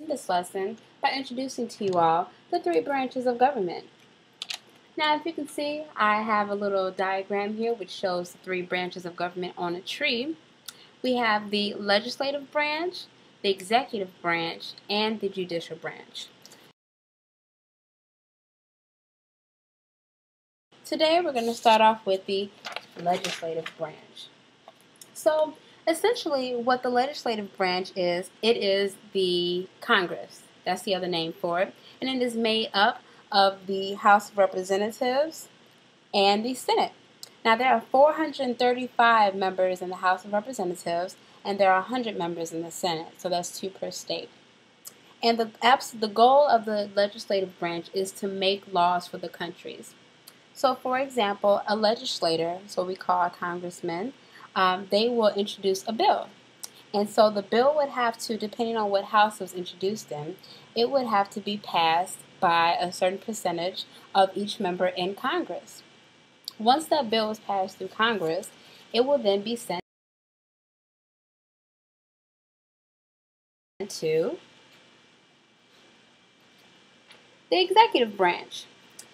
this lesson by introducing to you all the three branches of government. Now, if you can see, I have a little diagram here which shows the three branches of government on a tree. We have the legislative branch, the executive branch, and the judicial branch. Today, we're going to start off with the legislative branch. So, essentially, what the legislative branch is, it is the Congress. That's the other name for it. And it is made up of the House of Representatives and the Senate. Now, there are 435 members in the House of Representatives, and there are 100 members in the Senate. So that's 2 per state. And the goal of the legislative branch is to make laws for the countries. So, for example, a legislator, so we call a congressman, they will introduce a bill. And so the bill would have to, depending on what house was introduced in, it would have to be passed by a certain percentage of each member in Congress. Once that bill is passed through Congress, it will then be sent to the executive branch.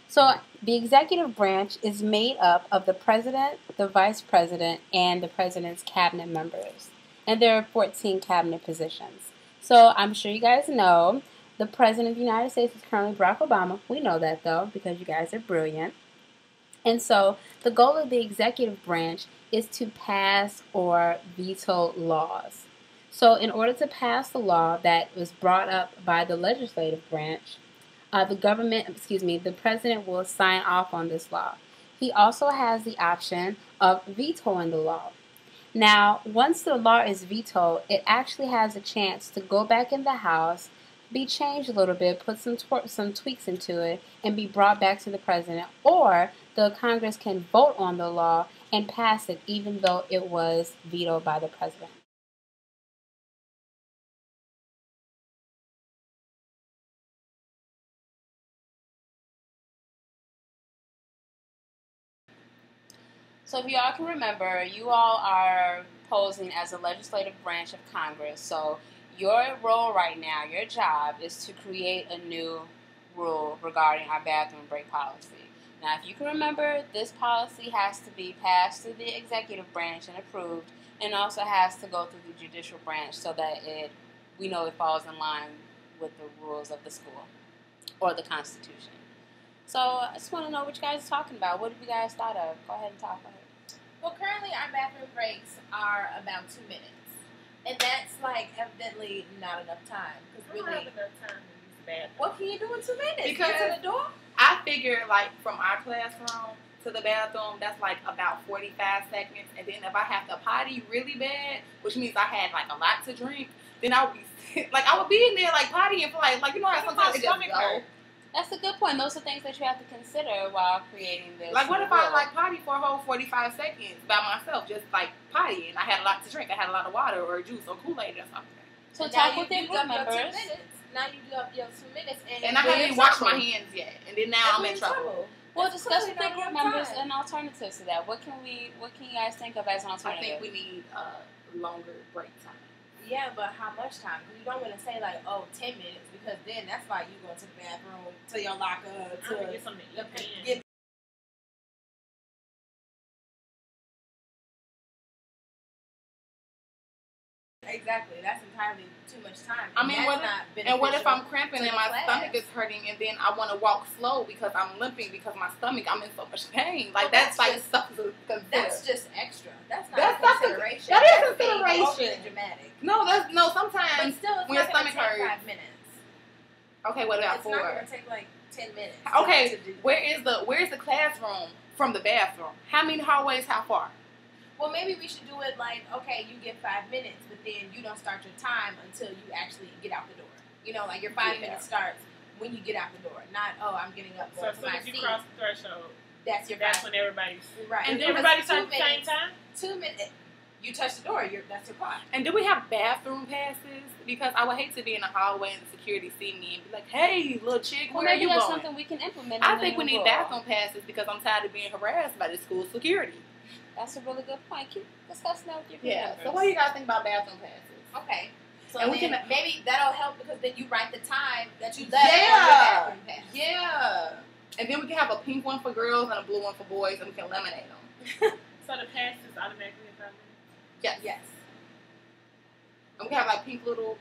So the executive branch is made up of the president, the vice president, and the president's cabinet members. And there are 14 cabinet positions. So I'm sure you guys know the president of the United States is currently Barack Obama. We know that though because you guys are brilliant. And so the goal of the executive branch is to pass or veto laws. So in order to pass the law that was brought up by the legislative branch, the president will sign off on this law. He also has the option of vetoing the law. Now, once the law is vetoed, it actually has a chance to go back in the House, be changed a little bit, put some tweaks into it, and be brought back to the president. Or the Congress can vote on the law and pass it even though it was vetoed by the president. So if you all can remember, you all are posing as a legislative branch of Congress. So your role right now, your job, is to create a new rule regarding our bathroom break policy. Now, if you can remember, this policy has to be passed through the executive branch and approved, and also has to go through the judicial branch so that we know it falls in line with the rules of the school or the Constitution. So I just want to know what you guys are talking about. What have you guys thought of? Go ahead and talk about it. Well, currently our bathroom breaks are about 2 minutes. And that's like evidently not enough time. I don't have enough time to use the bathroom. What can you do in 2 minutes? Because get to the door? I figure like from our classroom to the bathroom, that's like about 45 seconds. And then if I have to potty really bad, which means I had like a lot to drink, then I would be like I would be in there like pottying for like you know how sometimes it just go. That's a good point. Those are things that you have to consider while creating this. Like, what if I like potty for a whole 45 seconds by myself, just like pottying? I had a lot to drink. I had a lot of water or juice or Kool-Aid or something. So talk with your group members. Now you do up your 2 minutes, and I haven't even washed my hands yet, and then now I'm in trouble. Well, discuss with your group members an alternative to that. What can you guys think of as an alternative? I think we need longer break time. Yeah, but how much time? Because you don't want to say like, 10 minutes, because then that's why you go to the bathroom, to your locker, to get something to eat. Exactly, that's entirely too much time. I mean, what if I'm cramping and my stomach is hurting, and then I want to walk slow because I'm limping because my stomach, I'm in so much pain. Like that's like stuff to consider. That's just extra. That's not a consideration. That is consideration. Overly dramatic. No. Sometimes but still, it's when your stomach hurts. 5 minutes. Okay, what about 4? It's not gonna take like 10 minutes. Okay, where's the classroom from the bathroom? How many hallways? How far? Well, maybe we should do it like, okay, you get 5 minutes, but then you don't start your time until you actually get out the door. You know, like your 5 minutes starts when you get out the door. Not, I'm getting up. So as soon as you cross the threshold, that's when everybody's right. And everybody starts at the same time. 2 minutes. You touch the door. That's your clock. And do we have bathroom passes? Because I would hate to be in the hallway and the security see me and be like, "Hey, little chick, where are you going?" Maybe that's something we can implement. I think we need bathroom passes because I'm tired of being harassed by the school security. That's a really good point. Keep discussing that with your So what do you guys think about bathroom passes? Okay. So And then maybe that'll help because then you write the time that you left on Yeah. your bathroom pass. Yeah. And then we can have a pink one for girls and a blue one for boys, and we can laminate them. So the pass is automatically in 5 minutes? Yes. Yes. And we have like pink little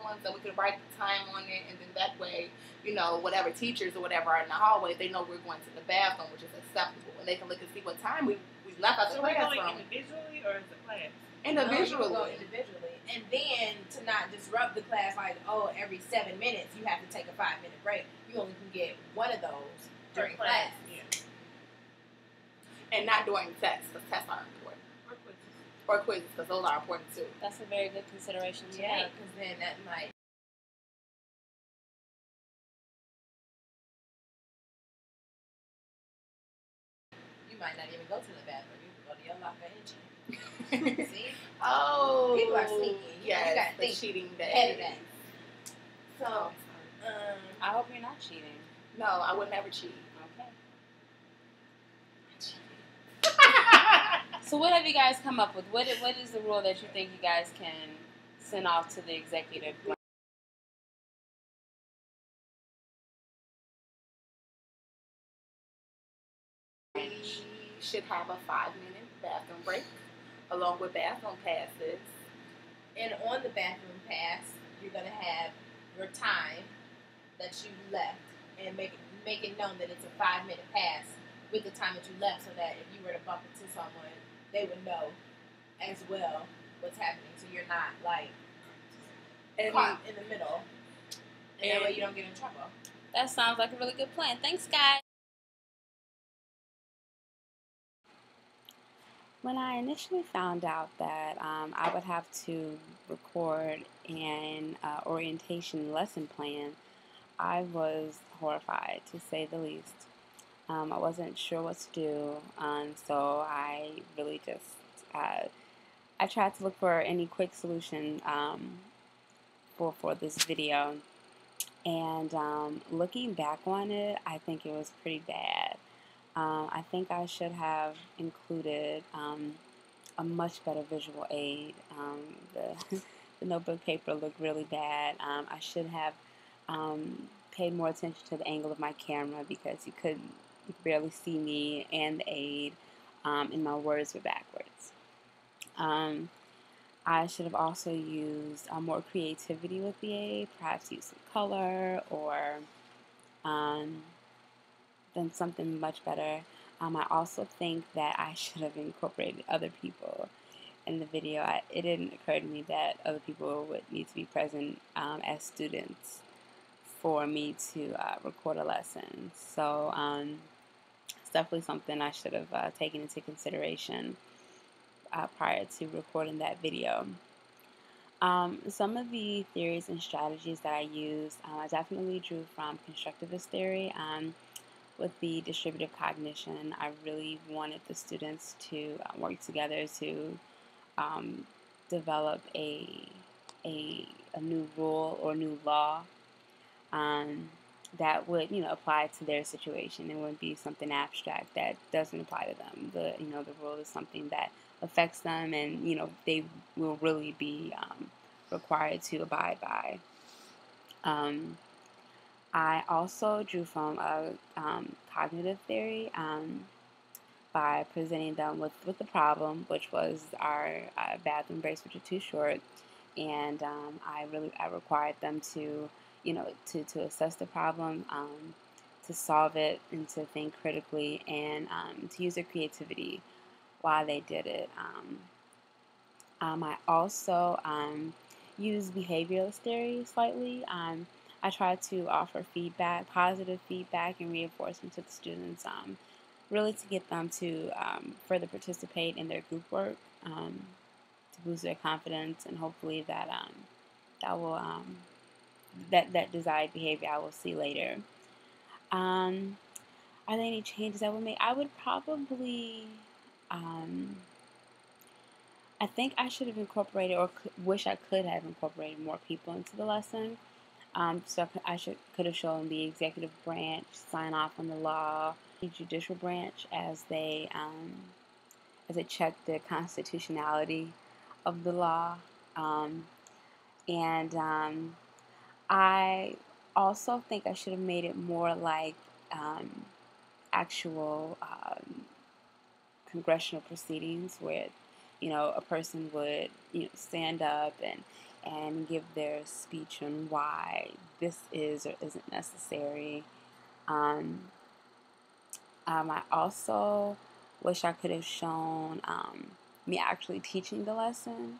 ones that we can write the time on it, and then that way, you know, whatever teachers or whatever are in the hallway, they know we're going to the bathroom, which is acceptable, and they can look and see what time we left out the So we're going classroom. individually or is it class? Individually. No, you go individually. And then to not disrupt the class, like, oh, every 7 minutes you have to take a 5-minute break. You only can get one of those during class. Yeah. And not during tests, because tests are important. Or quizzes. Or quizzes, because those are important too. That's a very good consideration to Yeah, make. because then that might. You might not even go to the bathroom. You can go to your locker and cheat. See? Oh. People are sneaky. Yes, You gotta the think cheating ahead of day. that. So, I hope you're not cheating. No, I would never cheat. Okay. So what have you guys come up with? What is the rule that you think you guys can send off to the executive? We should have a 5-minute bathroom break, along with bathroom passes. and on the bathroom pass, you're gonna have your time that you left, and make it known that it's a 5-minute pass with the time that you left, so that if you were to bump into someone, they would know as well what's happening. So you're not like And caught in the middle, and that way and- you don't get in trouble. That sounds like a really good plan. Thanks, guys. When I initially found out that I would have to record an orientation lesson plan, I was horrified, to say the least. I wasn't sure what to do, so I really just I tried to look for any quick solution for this video. And looking back on it, I think it was pretty bad. I think I should have included a much better visual aid. The notebook paper looked really bad. I should have paid more attention to the angle of my camera because you could barely see me and the aid, and my words were backwards. I should have also used more creativity with the aid, perhaps use some color or done something much better. I also think that I should have incorporated other people in the video. It didn't occur to me that other people would need to be present as students for me to record a lesson. So it's definitely something I should have taken into consideration prior to recording that video. Some of the theories and strategies that I used, I definitely drew from constructivist theory. With the distributive cognition, I really wanted the students to work together to develop a new rule or new law that would apply to their situation. It wouldn't be something abstract that doesn't apply to them. The rule is something that affects them, and they will really be required to abide by. I also drew from a cognitive theory by presenting them with the problem, which was our bathroom breaks, which are too short, and I required them to to assess the problem, to solve it, and to think critically, and to use their creativity while they did it. I also use behavioralist theory slightly. I try to offer feedback, positive feedback, and reinforcement to the students, really to get them to further participate in their group work, to boost their confidence, and hopefully that that will that desired behavior I will see later. Are there any changes I would make? I would probably. I think I should have incorporated, or wish I could have incorporated, more people into the lesson. So could have shown the executive branch sign off on the law, the judicial branch as they check the constitutionality of the law. And I also think I should have made it more like actual congressional proceedings where, a person would, stand up and give their speech on why this is or isn't necessary. Um, I also wish I could have shown me actually teaching the lesson,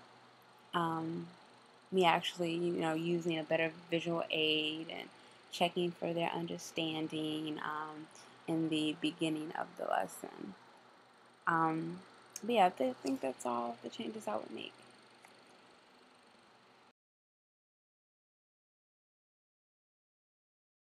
me actually, using a better visual aid and checking for their understanding in the beginning of the lesson. But yeah, I think that's all the changes I would make.